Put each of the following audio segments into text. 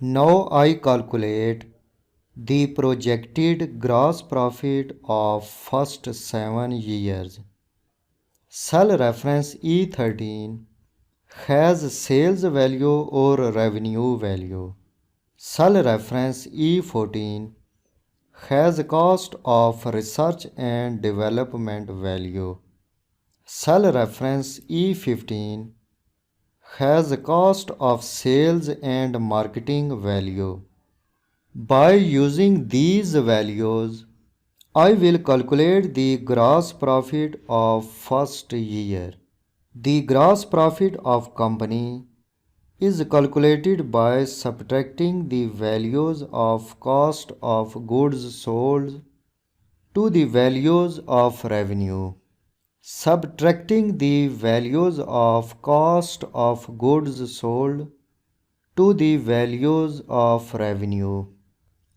Now I calculate the projected gross profit of first 7 years. Cell reference E13 has sales value or revenue value. Cell reference E14 has cost of research and development value. Cell reference E15 has cost of sales and marketing value. By using these values, I will calculate the gross profit of first year. The gross profit of company is calculated by subtracting the values of cost of goods sold to the values of revenue. Subtracting the values of cost of goods sold to the values of revenue.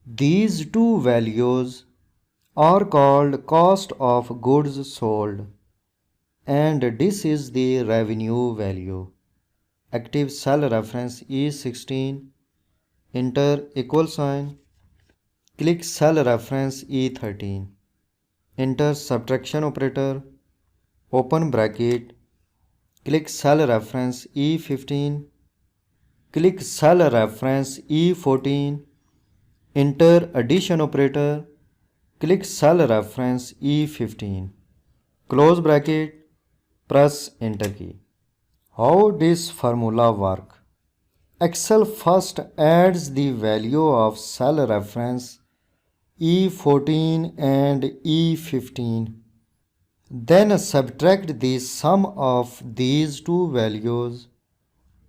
These two values are called cost of goods sold, and this is the revenue value. Active cell reference E16, enter equal sign, click cell reference E13, enter subtraction operator, open bracket, click cell reference E15, click cell reference E14, enter addition operator, click cell reference E15, close bracket, press enter key. How this formula work? Excel first adds the value of cell reference E14 and E15. Then subtract the sum of these two values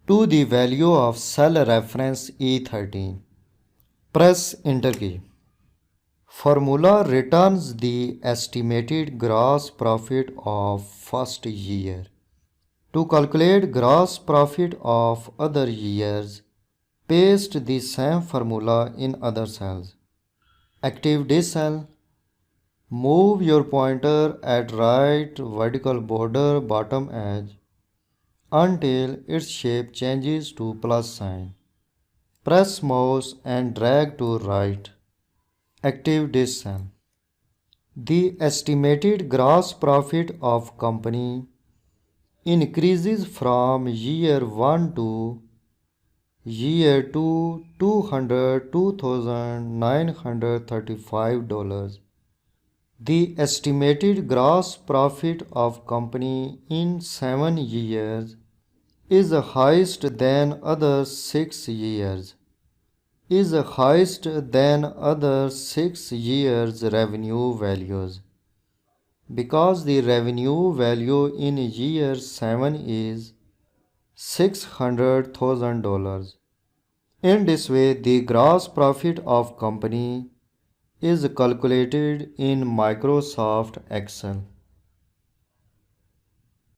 to the value of cell reference E13. Press enter key. Formula returns the estimated gross profit of first year. To calculate gross profit of other years, paste the same formula in other cells. Active this cell. Move your pointer at right vertical border bottom edge until its shape changes to plus sign. Press mouse and drag to right. Active this cell. The estimated gross profit of company increases from year 1 to year 2 $202,935. The estimated gross profit of company in 7 years is highest than other 6 years. Is highest than other 6 years revenue values. Because the revenue value in year 7 is $600,000. In this way, the gross profit of company is calculated in Microsoft Excel.